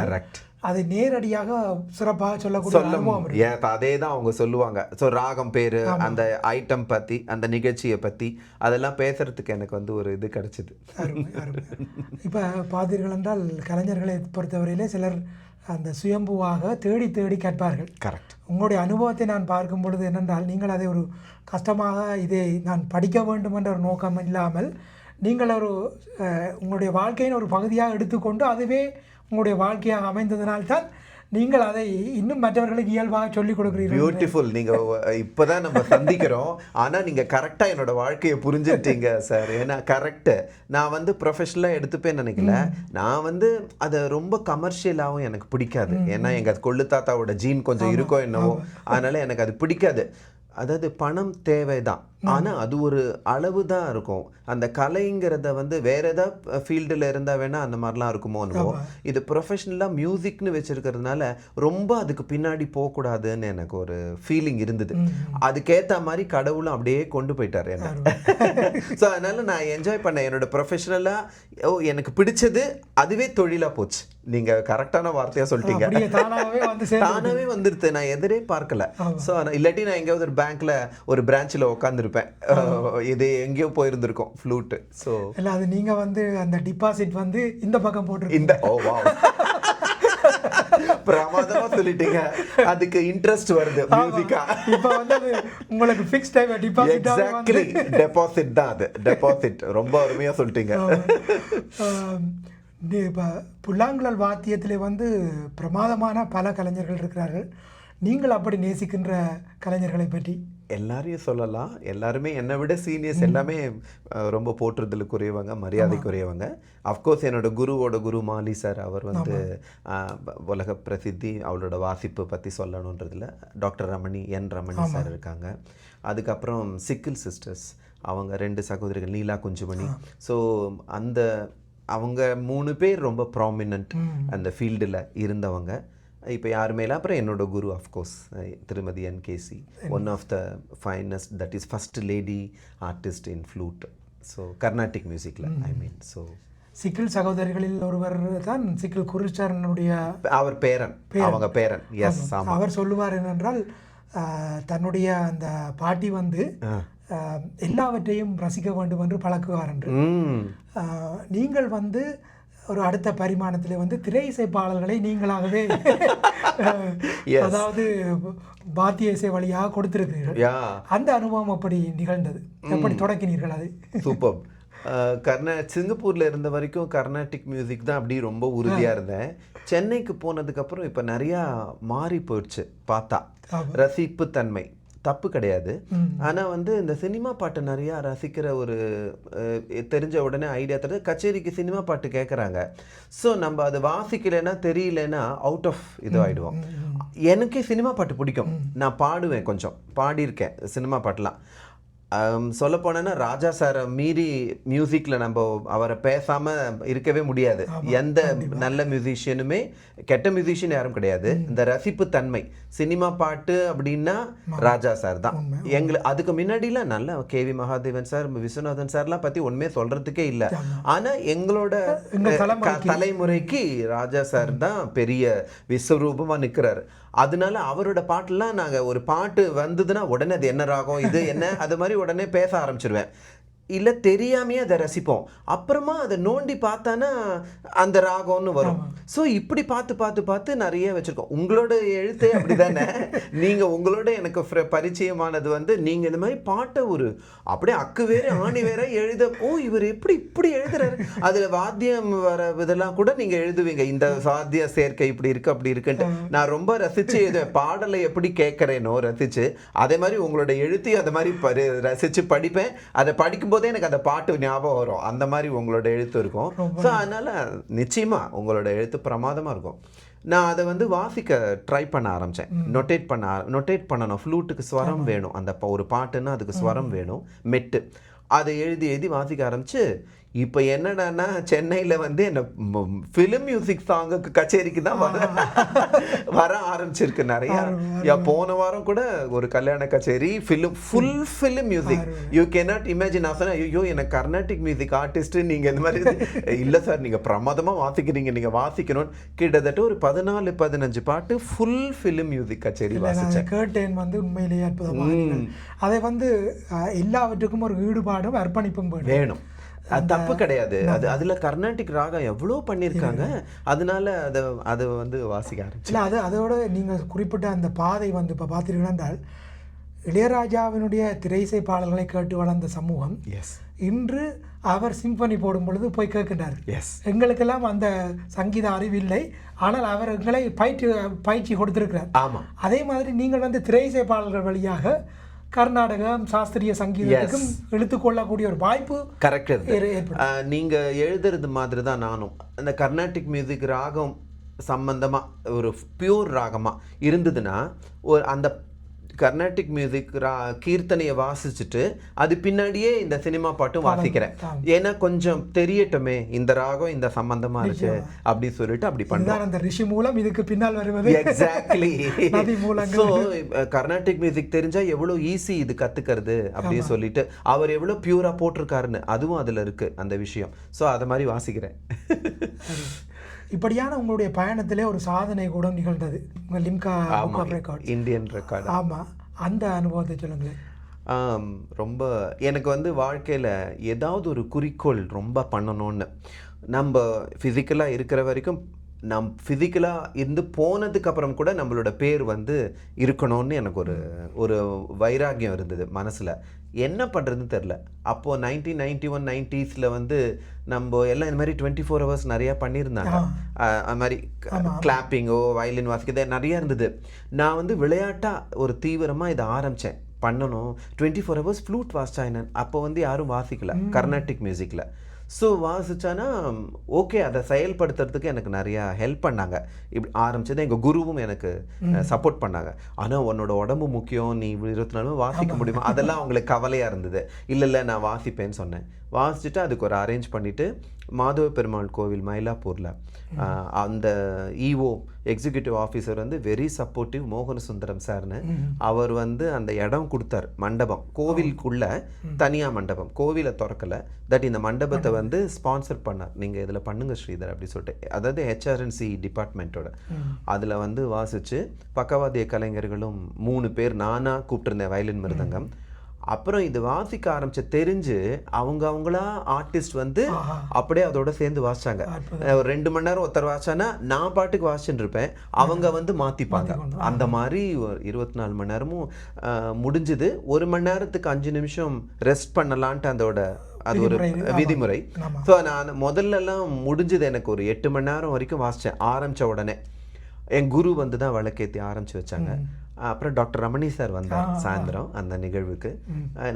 அதை நேரடியாக சிறப்பாக சொல்லக்கூடிய அனுபவம் இருக்கு. அதே தான் அவங்க சொல்லுவாங்க. ஸோ ராகம் பேர், அந்த ஐட்டம் பற்றி, அந்த நிகழ்ச்சியை பற்றி அதெல்லாம் பேசுறதுக்கு எனக்கு வந்து ஒரு இது கிடைச்சிது. இப்போ பார்த்தீர்கள் என்றால் கலைஞர்களை பொறுத்தவரையிலே சிலர் அந்த சுயம்புவாக தேடி தேடி கேட்பார்கள். கரெக்ட். உங்களுடைய அனுபவத்தை நான் பார்க்கும் பொழுது என்னென்றால், நீங்கள் அதை ஒரு கஷ்டமாக இதை நான் படிக்க வேண்டும் என்ற ஒரு நோக்கம் இல்லாமல் நீங்கள் ஒரு உங்களுடைய வாழ்க்கையின் ஒரு பகுதியாக எடுத்துக்கொண்டு அதுவே உங்களுடைய வாழ்க்கையாக அமைந்ததினால்தான் நீங்கள் அதை இன்னும் மற்றவர்களுக்கு இயல்பாக சொல்லிக் கொடுக்குறீர்கள். பியூட்டிஃபுல். நீங்கள் இப்போ தான் நம்ம சந்திக்கிறோம், ஆனால் நீங்கள் கரெக்டாக என்னோட வாழ்க்கையை புரிஞ்சுட்டீங்க சார். ஏன்னா கரெக்டு, நான் வந்து ப்ரொஃபஷனலாக எடுத்துப்பேன்னு நினைக்கல. நான் வந்து அதை ரொம்ப கமர்ஷியலாகவும் எனக்கு பிடிக்காது. ஏன்னா எங்கள் கொள்ளு தாத்தாவோட ஜீன் கொஞ்சம் இருக்கோ என்னவோ, அதனால் எனக்கு அது பிடிக்காது. அதாவது பணம் தேவைதான், ஆனால் அது ஒரு அளவு தான் இருக்கும். அந்த கலைங்கிறத வந்து வேற ஏதாவது ஃபீல்டில் இருந்தால் வேணால் அந்த மாதிரிலாம் இருக்குமோன்னு. இது ப்ரொஃபஷ்னலாக மியூசிக்னு வச்சுருக்கிறதுனால ரொம்ப அதுக்கு பின்னாடி போகக்கூடாதுன்னு எனக்கு ஒரு ஃபீலிங் இருந்தது. அதுக்கேற்ற மாதிரி கடவுளும் அப்படியே கொண்டு போயிட்டார் என்ன. ஸோ அதனால் நான் என்ஜாய் பண்ணேன். என்னோட ப்ரொஃபஷ்னலாக எனக்கு பிடிச்சது அதுவே தொழிலாக போச்சு. நீங்கள் கரெக்டான வார்த்தையாக சொல்லிட்டீங்க. தானாகவே வந்துடுது, நான் எதிரே பார்க்கல. ஸோ இல்லாட்டி நான் எங்கேயாவது ஒரு பேங்க்கில் ஒரு பிரான்ச்சில் உட்காந்துருப்பேன், இது எங்கேயோ போயிருந்திருக்கோம் ஃப்ளூட்டு. ஸோ இல்லை, அது நீங்கள் வந்து அந்த டிபாசிட் வந்து இந்த பக்கம் போட்டு இந்த பிரமாதமா சொல்லிட்டீங்க. அதுக்கு இன்ட்ரெஸ்ட் வருது மியூசிக்கா. இப்போ வந்து அது உங்களுக்கு fix time deposit. Exactly, deposit தான் அது. டெபாசிட் ரொம்ப அருமையா சொல்லிட்டீங்க. இப்போ புல்லாங்குழல் வாத்தியத்திலே வந்து பிரமாதமான பல கலைஞர்கள் இருக்கிறார்கள். நீங்கள் அப்படி நேசிக்கின்ற கலைஞர்களை பற்றி? எல்லாரையும் சொல்லலாம். எல்லாருமே என்னை விட சீனியர்ஸ், எல்லாமே ரொம்ப போற்றுதலுக்குரியவங்க, மரியாதைக்குரியவங்க. அஃப்கோர்ஸ் என்னோட குருவோட குரு மாலி சார், அவர் வந்து உலக பிரசித்தி, அவளோட வாசிப்பு பற்றி சொல்லணுன்றதுல டாக்டர் ரமணி, என் ரமணி சார் இருக்காங்க. அதுக்கப்புறம் சிக்கிள் சிஸ்டர்ஸ், அவங்க 2 சகோதரிகள், நீலா குஞ்சுமணி. ஸோ அவங்க 3 பேர் ரொம்ப ப்ராமினன்ட் அந்த ஃபீல்டில் இருந்தவங்க. இப்போ யாருமே இல்லை. அப்புறம் என்னோட குரு அஃப்கோர்ஸ் திருமதி NKC, one of the finest, that is first lady artist in flute. So Carnatic மியூசிக்கில் ஐ மீன். ஸோ சிக்கிள் சகோதரிகளில் ஒருவர் தான் சிக்கிள் குருச்சரனுடைய அவர் பேரன், அவங்க பேரன். எஸ், அவர் சொல்லுவார் என்னென்றால், தன்னுடைய அந்த பாட்டி வந்து எல்லாவற்றையும் ரசிக்க வேண்டும் என்று பழக்குவார் என்று. நீங்கள் வந்து ஒரு அடுத்த பரிமாணத்தில் வந்து திரை இசை பாடல்களை நீங்களாகவே அதாவது வாத்திய இசை வழியாக கொடுத்திருக்கிறீர்கள். அந்த அனுபவம் எப்படி நிகழ்ந்தது, எப்படி தொடங்கினீர்கள்? அது சூப்பர். சிங்கப்பூரில் இருந்த வரைக்கும் கர்நாடிக் மியூசிக் தான் அப்படி ரொம்ப உறுதியாக இருந்தேன். சென்னைக்கு போனதுக்கப்புறம் இப்போ நிறையா மாறி போயிடுச்சு. பார்த்தா ரசிப்பு தன்மை தப்பு கிடையாது, ஆனால் வந்து இந்த சினிமா பாட்டு நிறையா ரசிக்கிற ஒரு தெரிஞ்ச உடனே ஐடியா தருது. கச்சேரிக்கு சினிமா பாட்டு கேட்குறாங்க. ஸோ நம்ம அது வாசிக்கலைன்னா தெரியலன்னா அவுட் ஆஃப் இது ஆகிடுவோம். எனக்கே சினிமா பாட்டு பிடிக்கும், நான் பாடுவேன், கொஞ்சம் பாடியிருக்கேன் சினிமா பாட்டுலாம். சொல்ல போனேன்னா ராஜா சாரை மீறி மியூசிக்கில் நம்ம அவரை பேசாமல் இருக்கவே முடியாது. எந்த நல்ல மியூசிஷியனுமே, கெட்ட மியூசிஷியன் யாரும் கிடையாது. இந்த ரசிப்பு தன்மை சினிமா பாட்டு அப்படின்னா ராஜா சார் தான். அதுக்கு முன்னாடிலாம் நல்ல கேவி மகாதேவன் சார், விஸ்வநாதன் சார்லாம் பற்றி ஒன்றுமே சொல்கிறதுக்கே இல்லை. ஆனால் எங்களோட தலைமுறைக்கு ராஜா சார் தான் பெரிய விஸ்வரூபமாக நிற்கிறாரு. அதனால அவரோட பாட்டுலாம் நாங்கள் ஒரு பாட்டு வந்ததுன்னா உடனே அது என்ன ராகம், இது என்ன, அது மாதிரி உடனே பேச ஆரம்பிச்சிருவேன். இல்லை தெரியாமையே அதை ரசிப்போம். அப்புறமா அதை நோண்டி பார்த்தானா அந்த ராகம்னு வரும். ஸோ இப்படி பார்த்து பார்த்து பார்த்து நிறைய வச்சுருக்கோம். உங்களோட எழுத்தே அப்படி தானே. நீங்கள் உங்களோட எனக்கு பரிச்சயமானது வந்து நீங்கள் இந்த மாதிரி பாட்டை ஒரு அப்படியே அக்கு வேறு ஆணி வேற எழுத, இவர் எப்படி இப்படி எழுதுறாரு, அதில் வாத்தியம் வர இதெல்லாம் கூட நீங்கள் எழுதுவீங்க, இந்த வாத்திய சேர்க்கை இப்படி இருக்குது அப்படி இருக்குன்ட்டு. நான் ரொம்ப ரசித்து எழுதுவேன். பாடலை எப்படி கேட்குறேனோ ரசித்து, அதே மாதிரி உங்களோட எழுத்தையும் அதை மாதிரி ரசித்து படிப்பேன். அதை படிக்கும்போது எனக்கு அந்த பாட்டு ஞாபகம் வரும். அந்த மாதிரி உங்களோட எழுத்து இருக்கும். ஸோ அதனால நிச்சயமா உங்களோட எழுத்து பிரமாதமா இருக்கும். நான் அதை வந்து வாசிக்க ட்ரை பண்ண ஆரம்பித்தேன். நொட்டேட் பண்ணணும். ஃப்ளூட்டுக்கு ஸ்வரம் வேணும். அந்த ஒரு பாட்டுன்னா அதுக்கு ஸ்வரம் வேணும், மெட்டு. அதை எழுதி வாசிக்க ஆரம்பிச்சு இப்போ என்னடான்னா சென்னையில் வந்து என்ன ஃபிலிம் மியூசிக் சாங்குக்கு கச்சேரிக்கு தான் வர ஆரம்பிச்சிருக்கு நிறையா. போன வாரம் கூட ஒரு கல்யாண கச்சேரி full film music. You cannot imagine. நான் சொன்னேன், ஐயோ எனக்கு கர்நாடிக் மியூசிக் ஆர்டிஸ்ட் நீங்கள் இந்த மாதிரி இல்லை சார், நீங்கள் பிரமாதமாக வாசிக்கிறீங்க, நீங்கள் வாசிக்கணும்னு. கிட்டத்தட்ட ஒரு 14-15 பாட்டு ஃபுல் ஃபிலிம் மியூசிக் கச்சேரி வாசிச்சேன். கேட்டேன் வந்து உண்மையிலேயே அற்புதமாக. அதை வந்து எல்லாவற்றுக்கும் ஒரு ஈடுபாடும் அர்ப்பணிப்பும் வேணும். அது தப்பு கிடையாது. அதுல கர்நாடிக் ராகம் எவ்வளோ பண்ணியிருக்காங்க. அதனால அதை வந்து வாசிக்க ஆரம்பிச்சு. இல்லை அதோட நீங்கள் குறிப்பிட்ட அந்த பாதை வந்து இப்போ பார்த்துருக்கீங்கன்னா என்றால் இளையராஜாவினுடைய திரையிசை பாடல்களை கேட்டு வளர்ந்த சமூகம் இன்று அவர் சிம்பனி போடும் பொழுது போய் கேட்கின்றார். எங்களுக்கெல்லாம் அந்த சங்கீத அறிவு இல்லை, ஆனால் அவர் எங்களை பயிற்சி கொடுத்திருக்கிறார். ஆமாம். அதே மாதிரி நீங்கள் வந்து திரையிசை பாடல்கள் வழியாக கர்நாடகம் சாஸ்திரிய சங்கீதத்துக்கும் எடுத்துக்கொள்ளக்கூடிய ஒரு வாய்ப்பு கரெக்ட். நீங்க எழுதுறது மாதிரி தான் நானும். அந்த கர்நாடிக் மியூசிக் ராகம் சம்பந்தமா ஒரு பியூர் ராகமா இருந்ததுன்னா அந்த கர்நாடிக் மியூசிக் கீர்த்தனையை வாசிச்சுட்டு அது பின்னாடியே இந்த சினிமா பாட்டும் வாசிக்கிறேன். ஏன்னா கொஞ்சம் தெரியட்டுமே இந்த ராகம் இந்த சம்பந்தமா இருக்கு அப்படி சொல்லிட்டு அப்படி பண்ணுறேன். அந்த ரிஷி மூலம் இதுக்கு பின்னால் வருவது. எக்ஸாக்ட்லி. ஸோ கர்நாடிக் மியூசிக் தெரிஞ்சா எவ்வளோ ஈஸி இது கத்துக்கிறது அப்படின்னு சொல்லிட்டு அவர் எவ்வளோ பியூரா போட்டிருக்காருன்னு அதுவும் அதுல இருக்கு அந்த விஷயம். ஸோ அதை மாதிரி வாசிக்கிறேன். இப்படியான உங்களுடைய பயணத்திலே ஒரு சாதனை கூட நிகழ்ந்தது, உங்கள் Limca Book of Records, Indian record. ஆமாம், அந்த அனுபவத்தை சொல்லுங்களேன். ரொம்ப எனக்கு வந்து வாழ்க்கையில் ஏதாவது ஒரு குறிக்கோள் ரொம்ப பண்ணணும்னு. நம்ம ஃபிசிக்கலாக இருக்கிற வரைக்கும் ஃபிசிக்கலாக இருந்து போனதுக்கப்புறம் கூட நம்மளோட பேர் வந்து இருக்கணும்னு எனக்கு ஒரு வைராக்கியம் இருந்தது மனசில். என்ன பண்ணுறதுன்னு தெரில. அப்போது 1991 90s வந்து நம்ம எல்லாம் இந்த மாதிரி 24 hours நிறையா பண்ணியிருந்தாங்க. அது மாதிரி கிளாப்பிங்கோ வயலின் வாசிக்கிறது நிறையா இருந்தது. நான் வந்து விளையாட்டாக ஒரு தீவிரமாக இதை ஆரம்பித்தேன் பண்ணணும். 24 hours ஃப்ளூட் வாசிச்சா என்ன, அப்போ வந்து யாரும் வாசிக்கல கர்நாடிக் மியூசிக்கில். ஸோ வாசிச்சானா ஓகே, அதை செயல்படுத்துறதுக்கு எனக்கு நிறையா ஹெல்ப் பண்ணாங்க. இப்படி ஆரம்பிச்சது எங்கள் குருவும் எனக்கு சப்போர்ட் பண்ணாங்க. ஆனால் உன்னோட உடம்பு முக்கியம், நீ 24 வாசிக்க முடியுமா, அதெல்லாம் அவங்களுக்கு கவலையாக இருந்தது. இல்லை நான் வாசிப்பேன்னு சொன்னேன். வாசிச்சுட்டு அதுக்கு ஒரு அரேஞ்ச் பண்ணிவிட்டு மாதவ பெருமாள் கோவில் மயிலாப்பூரில் அந்த இஓ எக்ஸிக்யூட்டிவ் ஆஃபீஸர் வந்து வெரி சப்போர்ட்டிவ், மோகன சுந்தரம் சார்னு. அவர் வந்து அந்த இடம் கொடுத்தார், மண்டபம் கோவிலுக்குள்ள தனியாக மண்டபம், கோவிலை திறக்கலை. தட் இந்த மண்டபத்தை வந்து ஸ்பான்சர் பண்ணார். நீங்கள் இதில் பண்ணுங்க ஸ்ரீதர் அப்படி சொல்லிட்டு. அதாவது ஹெச்ஆர்என்சி டிபார்ட்மெண்ட்டோட அதில் வந்து வாசித்து பக்கவாதிய கலைஞர்களும் 3 பேர் நானாக கூப்பிட்டுருந்தேன், வயலின் மிருதங்கம். அப்புறம் இது வாசிக்க ஆரம்பிச்ச தெரிஞ்சு அவங்களா ஆர்டிஸ்ட் வந்து அப்படியே அதோட சேர்ந்து வாசிச்சாங்க. ஒரு 2 மணி நேரம் ஒருத்தர் வாசிச்சானா நான் பாட்டுக்கு வாசிச்சுட்டு இருப்பேன், அவங்க வந்து மாத்திப்பாங்க. அந்த மாதிரி 24 மணி நேரமும் முடிஞ்சுது. 1 மணி நேரத்துக்கு 5 நிமிஷம் ரெஸ்ட் பண்ணலான்ட்டு அதோட அது ஒரு விதிமுறை. ஸோ நான் முதல்லலாம் முடிஞ்சது எனக்கு ஒரு 8 மணி நேரம் வரைக்கும் வாசித்தேன். ஆரம்பித்த உடனே என் குரு வந்து தான் விளக்கேற்றி ஆரம்பித்து வச்சாங்க. அப்புறம் டாக்டர் ரமணி சார் வந்தார் சாயந்தரம் அந்த நிகழ்வுக்கு.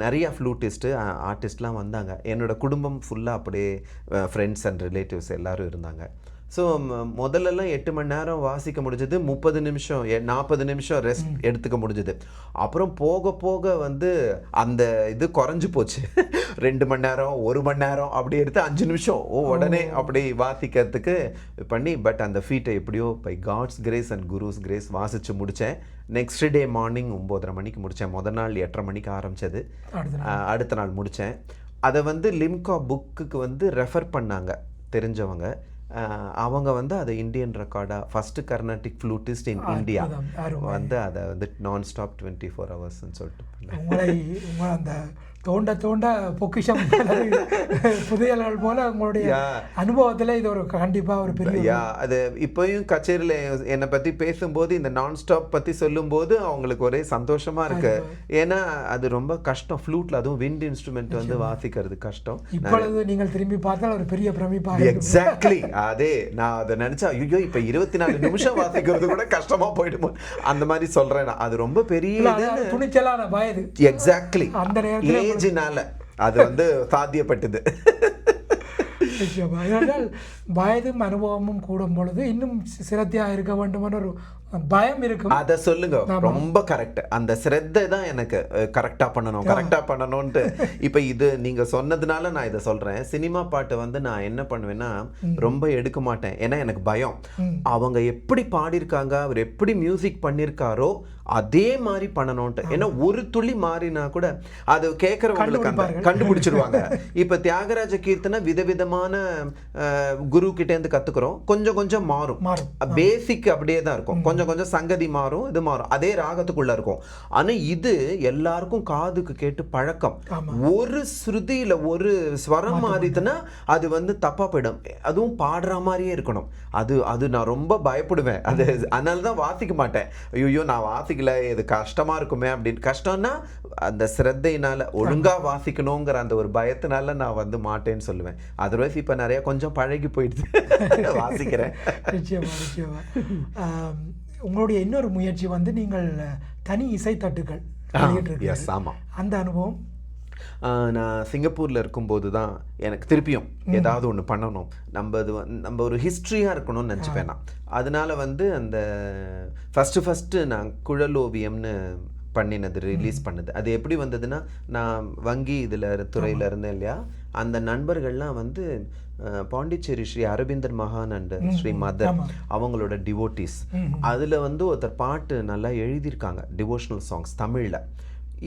நிறையா ஃப்ளூட்டிஸ்ட்டு ஆர்டிஸ்ட்லாம் வந்தாங்க. என்னோடய குடும்பம் ஃபுல்லாக அப்படியே ஃப்ரெண்ட்ஸ் அண்ட் ரிலேட்டிவ்ஸ் எல்லோரும் இருந்தாங்க. ஸோ முதல்லலாம் 8 மணி நேரம் வாசிக்க முடிஞ்சது, 30 நிமிஷம் 40 நிமிஷம் ரெஸ்ட் எடுத்துக்க முடிஞ்சது. அப்புறம் போக போக வந்து அந்த இது குறைஞ்சி போச்சு. 2 மணி நேரம் 1 மணி நேரம் அப்படி எடுத்து 5 நிமிஷம் உடனே அப்படி வாசிக்கிறதுக்கு பண்ணி. பட் அந்த ஃபீட்டை எப்படியோ by God's grace and guru's grace வாசித்து முடித்தேன். நெக்ஸ்ட் டே மார்னிங் 9:30 மணிக்கு முடித்தேன். முதல் நாள் 8:30 மணிக்கு ஆரம்பித்தது, அடுத்த நாள் முடித்தேன். அதை வந்து லிம்கா புக்குக்கு வந்து ரெஃபர் பண்ணாங்க தெரிஞ்சவங்க. அவங்க வந்து அதை இந்தியன் ரெக்கார்டாக first Carnatic flutist in India வந்து அதை வந்து நான் ஸ்டாப் 24 ஹவர்ஸ்ன்னு சொல்லிட்டு அந்த தோண்ட தோண்ட பொக்கிஷம் புதையல்கள் போல உங்களுடைய அனுபவத்தில் இது ஒரு கண்டிப்பாக ஒரு பெரிய அது. இப்போயும் கச்சேரியில் என்னை பற்றி பேசும்போது இந்த நான் ஸ்டாப் பற்றி சொல்லும்போது அவங்களுக்கு ஒரே சந்தோஷமாக இருக்கு. ஏன்னா அது ரொம்ப கஷ்டம், ஃப்ளூட்டில் அதுவும் விண்ட் இன்ஸ்ட்ருமெண்ட் வந்து வாசிக்கிறது கஷ்டம். இப்பொழுது நீங்கள் திரும்பி பார்த்தால் ஒரு பெரிய பிரமிப்பாக. எக்ஸாக்ட்லி. அதே நான் அதை நினச்சா ஐயோ இப்போ 24 நிமிஷம் வாசிக்கிறது கூட கஷ்டமாக போயிடுமோ அந்த மாதிரி சொல்கிறேன் நான். அது ரொம்ப பெரிய துணிச்சலான வயது. எக்ஸாக்ட்லி. அந்த நேரத்தில் அது வந்து சாத்தியப்பட்டது. வயதும் அனுபவமும் கூடும் பொழுது இன்னும் சிரத்தையாக இருக்க வேண்டும் என்ற ஒரு பயம் இருக்கும். அதை சொல்லுங்க, ரொம்ப கரெக்ட். அந்த சிரத்தை தான் எனக்கு கரெக்டா பண்ணணும்ட்டு. இப்ப இது நீங்க சொன்னதுனால நான் இதை சொல்றேன். சினிமா பாட்டை வந்து நான் என்ன பண்ணுவேன்னா ரொம்ப எடுக்க மாட்டேன். ஏன்னா எனக்கு பயம். அவங்க எப்படி பாடியிருக்காங்க, அவர் எப்படி மியூசிக் பண்ணியிருக்காரோ அதே மாதிரி பண்ணணும்ட்டு. ஏன்னா ஒரு துளி மாறினா கூட அது கேட்கறவங்களுக்கு அந்த கண்டுபிடிச்சிருவாங்க. இப்ப தியாகராஜ கீர்த்தனை விதவிதமான குரு கிட்ட இருந்து கத்துக்கிறோம். கொஞ்சம் கொஞ்சம் மாறும். பேசிக் அப்படியே தான் இருக்கும். கொஞ்சம் கொஞ்சம் சங்கதி மாறும், இது மாறும், அதே ராகத்துக்குள்ள இருக்கும். ஆனா இது எல்லாருக்கும் காதுக்கு கேட்டு பழக்கம். ஒரு ஸ்ருதியில ஒரு ஸ்வரம் மாறிதுன்னா அது வந்து தப்பா போயிடும். அதுவும் பாடுற மாதிரியே இருக்கணும். அது நான் ரொம்ப பயப்படுவேன். அது அதனாலதான் வாசிக்க மாட்டேன். ஐயோ நான் வாசிக்கல, இது கஷ்டமா இருக்குமே அப்படின்னு. கஷ்டம்னா அந்த சிரத்தையினால ஒழுங்கா வாசிக்கணுங்கிற அந்த ஒரு பயத்தினால நான் வந்து மாட்டேன்னு சொல்லுவேன். அதர்வைஸ் இப்ப நிறைய கொஞ்சம் பழகி போயிடுது, வாசிக்கிறேன். நிச்சயமா. உங்களுடைய இன்னொரு முயற்சி வந்து நீங்கள் தனி இசைத்தட்டுகள் ஆமா. அந்த அனுபவம் நான் சிங்கப்பூரில் இருக்கும்போது தான் எனக்கு திருப்பியும் ஏதாவது ஒன்று பண்ணணும், நம்ம ஒரு ஹிஸ்ட்ரியாக இருக்கணும்னு நினச்சிப்பேன் நான். அதனால வந்து அந்த ஃபஸ்ட்டு நான் குழல் ஓவியம்னு பண்ணினது, ரிலீஸ் பண்ணது. அது எப்படி வந்ததுன்னா, நான் வங்கி இதில் துறையில் இருந்தேன் இல்லையா, அந்த நண்பர்கள்லாம் வந்து பாண்டிச்சேரி ஸ்ரீ அரவிந்தர் மகானண்ட் ஸ்ரீ மதர் அவங்களோட டிவோட்டிஸ். அதில் வந்து ஒருத்தர் பாட்டு நல்லா எழுதியிருக்காங்க, டிவோஷனல் சாங்ஸ் தமிழில்.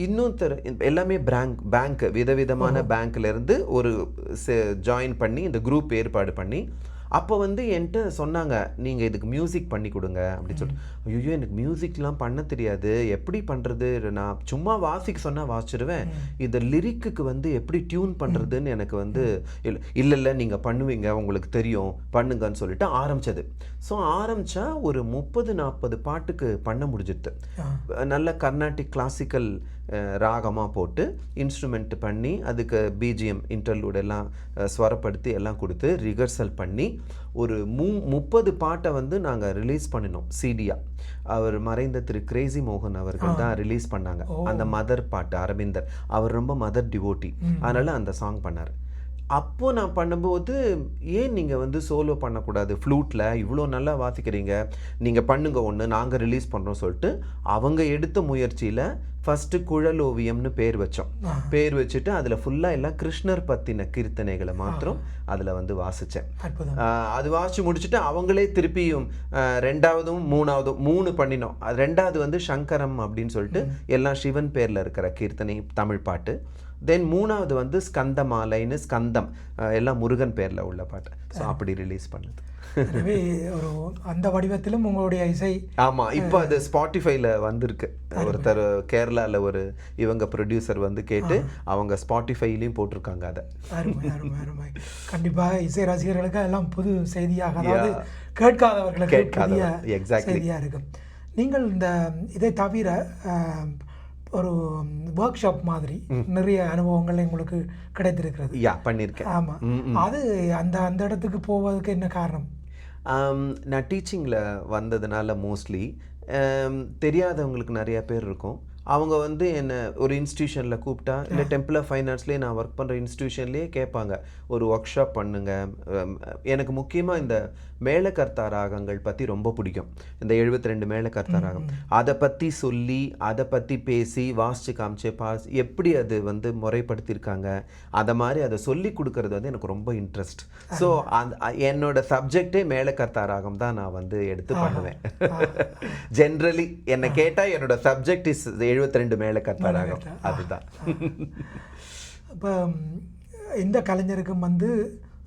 இன்னொருத்தர் எல்லாமே பேங்க் விதவிதமான பேங்க்ல இருந்து ஒரு ஜாயின் பண்ணி இந்த குரூப் ஏற்பாடு பண்ணி, அப்போ வந்து என்கிட்ட சொன்னாங்க, நீங்கள் இதுக்கு மியூசிக் பண்ணி கொடுங்க அப்படின்னு சொல்லிட்டு. ஐயோ எனக்கு மியூசிக்லாம் பண்ண தெரியாது, எப்படி பண்ணுறது, நான் சும்மா வாசிக்க சொன்னால் வாசிச்சிடுவேன், இதை லிரிக்கு வந்து எப்படி டியூன் பண்ணுறதுன்னு எனக்கு வந்து இல்லை நீங்கள் பண்ணுவீங்க, உங்களுக்கு தெரியும், பண்ணுங்கன்னு சொல்லிட்டு ஆரம்பித்தது. ஸோ ஆரம்பித்தா ஒரு 30-40 பாட்டுக்கு பண்ண முடிஞ்சிட்டு. நல்ல கர்நாடிக் கிளாசிக்கல் ராகமாக போட்டு இன்ஸ்ட்ருமெண்ட் பண்ணி அதுக்கு பிஜிஎம் இன்டர்லூட் எல்லாம் ஸ்வரப்படுத்தி எல்லாம் கொடுத்து ரிஹர்சல் பண்ணி ஒரு 30 பாட்டை வந்து நாங்கள் ரிலீஸ் பண்ணினோம் சிடியா. அவர் மறைந்த திரு கிரேசி மோகன் அவர்கள் தான் ரிலீஸ் பண்ணாங்க அந்த மதர் பாட்டு. அரவிந்தர் அவர் ரொம்ப மதர் டிவோட்டி, அதனால அந்த சாங் பண்ணார். அப்போ நான் பண்ணும்போது, ஏன் நீங்கள் வந்து சோலோ பண்ணக்கூடாது, ஃப்ளூட்டில் இவ்வளோ நல்லா வாசிக்கிறீங்க, நீங்கள் பண்ணுங்க ஒன்று, நாங்கள் ரிலீஸ் பண்ணுறோம் சொல்லிட்டு அவங்க எடுத்த முயற்சியில் ஃபஸ்ட்டு குழல் ஓவியம்னு பேர் வச்சோம். பேர் வச்சுட்டு அதில் ஃபுல்லாக எல்லாம் கிருஷ்ணர் பற்றின கீர்த்தனைகளை மாத்திரம் அதில் வந்து வாசித்தேன். அது வாசித்து முடிச்சுட்டு அவங்களே திருப்பியும் 2வதும் 3வதும் 3 பண்ணினோம். 2வது வந்து சங்கரம் அப்படின்னு சொல்லிட்டு எல்லாம் சிவன் பேரில் இருக்கிற கீர்த்தனை தமிழ் பாட்டு. தென் 3வது வந்து ஸ்கந்த மாலைன்னு ஸ்கந்தம் எல்லாம் முருகன் பேரில் உள்ள பாட்டு. ஸோ அப்படி ரிலீஸ் பண்ணுது. எனவே ஒரு அந்த வடிவத்திலும் உங்களுடைய இசை. ஆமாம், இப்போ அது ஸ்பாட்டிஃபைல வந்திருக்கு. ஒருத்தர் கேரளாவில் ஒரு இவங்க ப்ரொடியூசர் வந்து கேட்டு அவங்க ஸ்பாட்டிஃபைலையும் போட்டிருக்காங்க அதை. அருமை. கண்டிப்பாக இசை ரசிகர்களுக்கு எல்லாம் புது செய்தியாக, அதாவது கேட்காதவர்களுக்கு புதிய செய்தியாக இருக்கும். நீங்கள் இந்த இதை தவிர ஒரு ஒர்க் ஷாப் மாதிரி நிறைய அனுபவங்கள் உங்களுக்கு கிடைத்திருக்கிறது. பண்ணியிருக்கேன். ஆமாம், அது அந்த அந்த இடத்துக்கு போவதுக்கு என்ன காரணம்? நான் டீச்சிங்கில் வந்ததுனால மோஸ்ட்லி தெரியாதவங்களுக்கு நிறையா பேர் இருக்கும். அவங்க வந்து என்னை ஒரு இன்ஸ்டியூஷனில் கூப்பிட்டா, இல்லை டெம்பிள் ஆஃப் ஃபைன் ஆர்ட்ஸ்லேயே நான் ஒர்க் பண்ணுற இன்ஸ்டியூஷன்லேயே கேட்பாங்க, ஒரு ஒர்க் ஷாப் பண்ணுங்க. எனக்கு முக்கியமாக இந்த மேளகர்த்தா ராகங்கள் பற்றி ரொம்ப பிடிக்கும். இந்த 72 மேளகர்த்தா ராகம் அதை பற்றி சொல்லி, அதை பற்றி பேசி, வாசித்து காமிச்சு எப்படி அது வந்து முறைப்படுத்தியிருக்காங்க, அதை மாதிரி அதை சொல்லி கொடுக்கறது வந்து எனக்கு ரொம்ப இன்ட்ரெஸ்ட். ஸோ என்னோட சப்ஜெக்டே மேளகர்த்தா ராகம் தான் நான் வந்து எடுத்து பண்ணுவேன். ஜென்ரலி என்னை கேட்டால் என்னோட சப்ஜெக்ட் இஸ் 72 மேளகர்த்தா ராகம். அதுதான். இப்போ இந்த கலைஞருக்கும் வந்து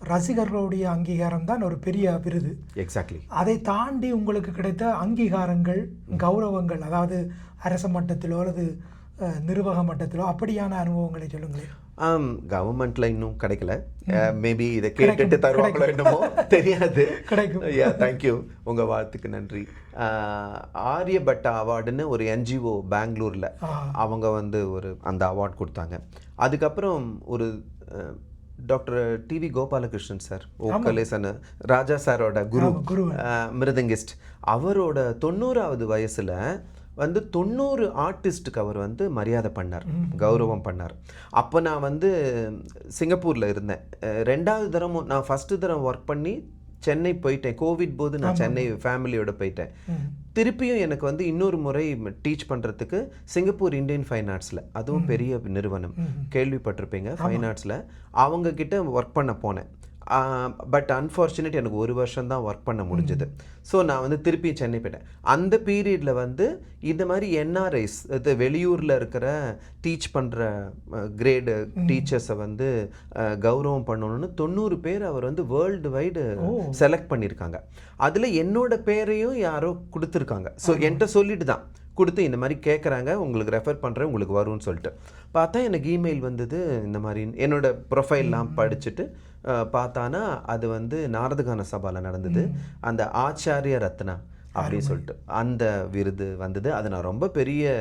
ரசிகர்களுடைய அங்கீகாரம் தான் ஒரு பெரிய விருது. எக்ஸாக்ட்லி. அதை தாண்டி உங்களுக்கு கிடைத்த அங்கீகாரங்கள், கௌரவங்கள், அதாவது அரச மட்டத்திலோ அல்லது நிர்வாக மட்டத்திலோ அப்படியான அனுபவங்களை சொல்லுங்களேன். கவர்மெண்ட்ல இன்னும் கிடைக்கல. மேபி இதை கேட்டுட்டு தருவாங்களோ என்னமோ தெரியாது. கிடைக்கும். தேங்க்யூ, உங்க வாழ்த்துக்கு நன்றி. ஆரியபட்டா அவார்டுன்னு ஒரு என்ஜிஓ பெங்களூர்ல அவங்க வந்து ஒரு அந்த அவார்ட் கொடுத்தாங்க. அதுக்கப்புறம் ஒரு டாக்டர் டிவி கோபாலகிருஷ்ணன் சார், ஓகலேசன் ராஜா சாரோட குரு, மிருதங்கிஸ்ட், அவரோட 90வது வயசுல வந்து 90 ஆர்டிஸ்ட்டுக்கு அவர் வந்து மரியாதை பண்ணார், கௌரவம் பண்ணார். அப்போ நான் வந்து சிங்கப்பூரில் இருந்தேன். 2வது தரமும் நான் ஃபஸ்ட்டு தரம் ஒர்க் பண்ணி சென்னை போயிட்டேன். கோவிட் போது நான் சென்னை ஃபேமிலியோட போயிட்டேன். திருப்பியும் எனக்கு வந்து இன்னொரு முறை டீச் பண்ணுறதுக்கு சிங்கப்பூர் இந்தியன் ஃபைன் ஆர்ட்ஸில், அதுவும் பெரிய நிறுவனம், கேள்விப்பட்டிருப்பீங்க, ஃபைன் ஆர்ட்ஸில் அவங்க கிட்ட ஒர்க் பண்ண போனேன். பட் அன்ஃபார்ச்சுனேட் எனக்கு 1 வருஷம் தான் ஒர்க் பண்ண முடிஞ்சது. ஸோ நான் வந்து திருப்பி சென்னை போயிட்டேன். அந்த பீரியடில் வந்து இந்த மாதிரி என்ஆர்ஐஸ், இது வெளியூரில் இருக்கிற டீச் பண்ணுற கிரேடு டீச்சர்ஸை வந்து கௌரவம் பண்ணணும்னு 90 பேர் அவர் வந்து வேர்ல்டு வைடு செலக்ட் பண்ணியிருக்காங்க. அதில் என்னோட பேரையும் யாரோ கொடுத்துருக்காங்க. ஸோ என்கிட்ட சொல்லிட்டு தான் கொடுத்து இந்த மாதிரி கேட்குறாங்க, உங்களுக்கு ரெஃபர் பண்ணுறேன், உங்களுக்கு வரும்னு சொல்லிட்டு பார்த்தா எனக்கு இமெயில் வந்தது. இந்த மாதிரி என்னோட ப்ரொஃபைல்லாம் படிச்சுட்டு பார்த்தானா அது வந்து நாரதகான சபாவில் நடந்தது. அந்த ஆச்சாரிய ரத்னா அப்படின்னு சொல்லிட்டு அந்த விருது வந்தது. அதை நான் ரொம்ப பெரிய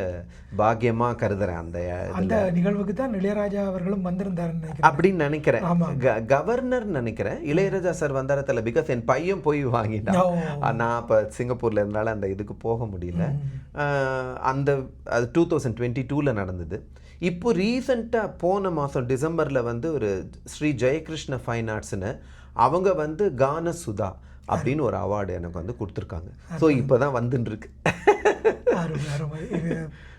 பாக்கியமாக கருதுறேன். அந்த நிகழ்வுக்கு தான் இளையராஜா அவர்களும் வந்திருந்தாருன்னு அப்படின்னு நினைக்கிறேன். கவர்னர் நினைக்கிறேன் இளையராஜா சார் வந்தாரத்தில். பிகாஸ் என் பையன் போய் வாங்கிட்டான். நான் இப்போ சிங்கப்பூரில் இருந்தாலும் அந்த இதுக்கு போக முடியல. அது 2022 நடந்தது. இப்போ ரீசெண்டாக போன மாதம் டிசம்பரில் வந்து ஒரு ஸ்ரீ ஜெயகிருஷ்ண ஃபைன் ஆர்ட்ஸ்னு அவங்க வந்து கான சுதா அப்படின்னு ஒரு அவார்டு எனக்கு வந்து கொடுத்துருக்காங்க. ஸோ இப்போ தான் வந்துன்னு இருக்கு.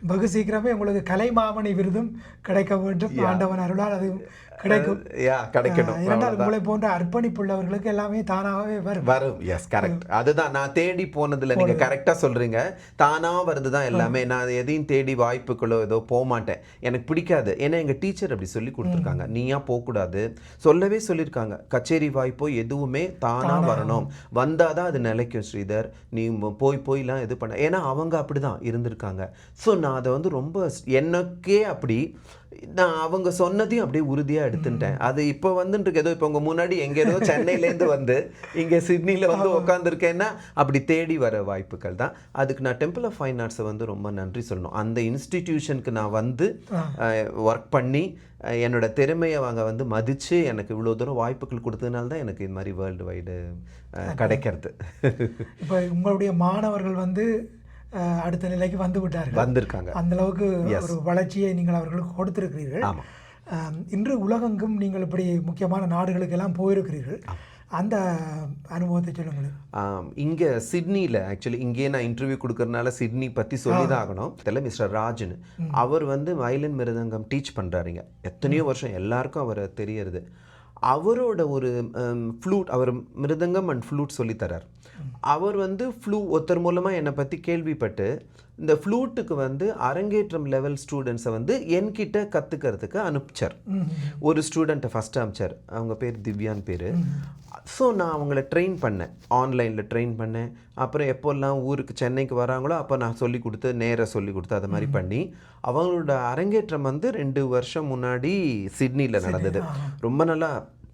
வெகு சீக்கிரமே உங்களுக்கு கலைமாமணி விருதும் கிடைக்க வேண்டும். ஆண்டவன் அருளால் அது கிடைக்கும். கிடைக்கணும். இரண்டால் உங்களை போன்ற அர்ப்பணிப்புள்ளவர்களுக்கு எல்லாமே தானாகவே வரும். Yes, correct. அதுதான் நான் தேடி போனதில்லை. நீங்க கரெக்டா சொல்றீங்க. தானா வருது தான் எல்லாமே. நான் எதையும் தேடி வாய்ப்புகளோ ஏதோ போக மாட்டேன். எனக்கு பிடிக்காது. ஏன்னா எங்க டீச்சர் அப்படி சொல்லி கொடுத்துருக்காங்க. நீயா போகக்கூடாது சொல்லவே சொல்லியிருக்காங்க. கச்சேரி வாய்ப்போ எதுவுமே தானா வரணும். வந்தாதான் அது நிலைக்கும். ஸ்ரீதர், நீ போய்லாம் இது பண்ண. ஏன்னா அவங்க அப்படிதான் இருந்திருக்காங்க. ஸோ நான் அதை வந்து ரொம்ப எனக்கே அப்படி நான் அவங்க சொன்னதையும் அப்படியே உறுதியாக எடுத்துட்டேன். அது இப்போ வந்துட்டு ஏதோ இப்போ உங்கள் முன்னாடி எங்கேயோ சென்னையிலேருந்து வந்து இங்கே சிட்னியில் வந்து உட்காந்துருக்கேன்னா அப்படி தேடி வர வாய்ப்புகள் தான். அதுக்கு நான் டெம்பிள் ஆஃப் ஃபைன் ஆர்ட்ஸை வந்து ரொம்ப நன்றி சொல்லணும். அந்த இன்ஸ்டிடியூஷனுக்கு நான் வந்து ஒர்க் பண்ணி என்னோட திறமையை அவங்க வந்து மதித்து எனக்கு இவ்வளோ தூரம் வாய்ப்புகள் கொடுத்ததுனால தான் எனக்கு இந்த மாதிரி வேர்ல்டு வைடு கிடைக்கிறது. இப்போ உங்களுடைய மாணவர்கள் வந்து அடுத்த நிலைக்கு வந்திருக்காங்க. அந்த அளவுக்கு ஒரு வளர்ச்சியை நீங்கள் அவர்களுக்கு கொடுத்திருக்கிறீர்கள். இன்று உலகெங்கும் நீங்கள் இப்படி முக்கியமான நாடுகளுக்கெல்லாம் போயிருக்கிறீர்கள். அந்த அனுபவத்தை சொல்லுங்களேன். இங்கே சிட்னியில் ஆக்சுவலி இங்கேயே நான் இன்டர்வியூ கொடுக்கறதுனால சிட்னி பற்றி சொல்லி தான் ஆகணும். தெரியல, மிஸ்டர் ராஜன் அவர் வந்து வயலின் மிருதங்கம் டீச் பண்ணுறாருங்க. எத்தனையோ வருஷம் எல்லாருக்கும் அவரை தெரியறது. அவரோட ஒரு ஃப்ளூட், அவர் மிருதங்கம் அண்ட் ஃப்ளூட் சொல்லித்தரார். அவர் வந்து ஒருத்தர் மூலமாக என்னை பற்றி கேள்விப்பட்டு இந்த ஃப்ளூட்டுக்கு வந்து அரங்கேற்றம் லெவல் ஸ்டூடெண்ட்ஸை வந்து என்கிட்ட கற்றுக்கிறதுக்கு அனுப்பிச்சார். ஒரு ஸ்டூடெண்ட்டை ஃபஸ்ட்டு அனுப்பிச்சார். அவங்க பேர் திவ்யான் பேர். ஸோ நான் அவங்கள ட்ரெயின் பண்ணேன், ஆன்லைனில் ட்ரெயின் பண்ணேன். அப்புறம் எப்போல்லாம் ஊருக்கு சென்னைக்கு வராங்களோ அப்போ நான் சொல்லி கொடுத்து நேராக சொல்லி கொடுத்து அதை மாதிரி பண்ணி அவங்களோட அரங்கேற்றம் வந்து 2 வருஷம் முன்னாடி சிட்னியில் நடந்தது. ரொம்ப நல்லா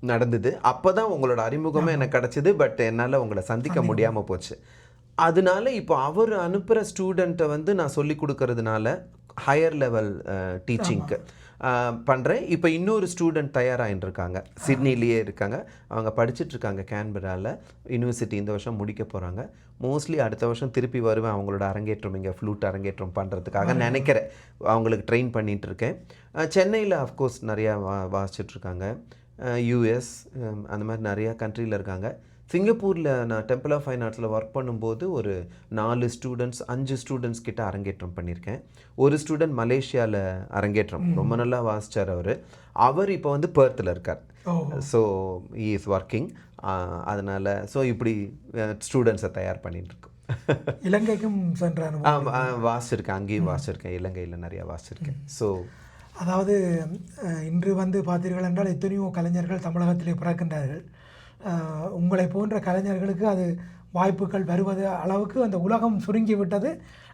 நடந்தது. அப்போ தான் உங்களோட அறிமுகமே எனக்கு கிடச்சிது. பட் என்னால் உங்களை சந்திக்க முடியாமல் போச்சு. அதனால இப்போ அவர் அனுப்புகிற ஸ்டூடெண்ட்டை வந்து நான் சொல்லி கொடுக்கறதுனால ஹையர் லெவல் டீச்சிங்க்கு பண்ணுறேன். இப்போ இன்னொரு ஸ்டூடெண்ட் தயாராகிட்டு இருக்காங்க, சிட்னிலேயே இருக்காங்க. அவங்க படிச்சுட்ருக்காங்க கேன்பராவில் யூனிவர்சிட்டி. இந்த வருஷம் முடிக்க போகிறாங்க. மோஸ்ட்லி அடுத்த வருஷம் திருப்பி வருவேன் அவங்களோட அரங்கேற்றம், இங்கே ஃப்ளூட் அரங்கேற்றம் பண்ணுறதுக்காக நினைக்கிறேன். அவங்களுக்கு ட்ரெயின் பண்ணிகிட்டு இருக்கேன். சென்னையில் அஃப்கோர்ஸ் நிறையா வாசிச்சுட்ருக்காங்க. யூஎஸ் அந்த மாதிரி நிறையா கண்ட்ரியில் இருக்காங்க. சிங்கப்பூரில் நான் டெம்பிள் ஆஃப் ஃபைன் ஆர்ட்ஸில் ஒர்க் பண்ணும்போது ஒரு 4 ஸ்டூடெண்ட்ஸ் 5 ஸ்டூடெண்ட்ஸ் கிட்ட அரங்கேற்றம் பண்ணியிருக்கேன். ஒரு ஸ்டூடெண்ட் மலேசியாவில் அரங்கேற்றம் ரொம்ப நல்லா வாசித்தார். அவர் இப்போ வந்து பெர்த்தில் இருக்கார். So he is working. அதனால் ஸோ இப்படி ஸ்டூடெண்ட்ஸை தயார் பண்ணிட்டுருக்கோம். இலங்கைக்கும் சென்றார். வாசிச்சிருக்கேன், அங்கேயும் வாசிச்சிருக்கேன், இலங்கையில் நிறையா வாசிச்சிருக்கேன். ஸோ அதாவது இன்று வந்து பார்த்தீர்கள் என்றால் எத்தனையோ கலைஞர்கள் தமிழகத்திலே பிறக்கின்றார்கள். உங்களை போன்ற கலைஞர்களுக்கு அது வாய்ப்புகள் வருவது அளவுக்கு அந்த உலகம் சுருங்கி விட்டது.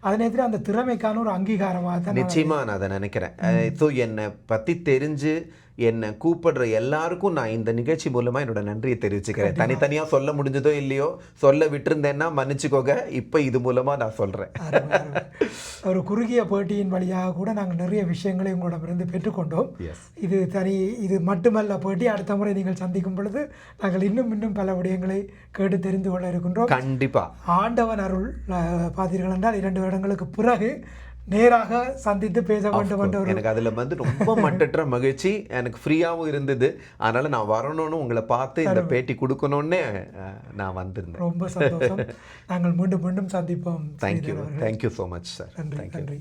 அதே நேரத்தில் அந்த திறமைக்கான ஒரு அங்கீகாரமாக தான் நிச்சயமாக நான் அதை நினைக்கிறேன். ஸோ என்னை பற்றி தெரிஞ்சு என்னை கூப்பிடுற எல்லாருக்கும் நான் இந்த நிகழ்ச்சி மூலமாக என்னோட நன்றியை தெரிவிச்சுக்கிறேன். தனித்தனியாக சொல்ல முடிஞ்சதோ இல்லையோ, சொல்ல விட்டுருந்தேன்னா மன்னிச்சுக்கோங்க. இப்போ இது மூலமாக நான் சொல்கிறேன். ஒரு குறுகிய பேட்டியின் வழியாக கூட நாங்கள் நிறைய விஷயங்களை உங்களிடமிருந்து பெற்றுக்கொண்டோம். இது மட்டுமல்ல பேட்டி, அடுத்த முறை நீங்கள் சந்திக்கும் பொழுது நாங்கள் இன்னும் பல விடயங்களை கேட்டு தெரிந்து கொள்ள இருக்கின்றோம். கண்டிப்பாக. ஆண்டவன் அருள் பார்த்தீர்கள் என்றால் 2 வருடங்களுக்கு பிறகு நேராக சந்தித்து பேச வேண்டும் என்ற ஒரு எனக்கு அதில் வந்து ரொம்ப மட்டற்ற மகிழ்ச்சி, எனக்கு ஃப்ரீயாகவும் இருந்தது. அதனால் நான் வரணும்னு உங்களை பார்த்து இந்த பேட்டி கொடுக்கணுன்னே நான் வந்திருந்தேன். ரொம்ப சந்தோஷம். நாங்கள் மீண்டும் மீண்டும் சந்திப்போம். Thank you so much sir. நன்றி.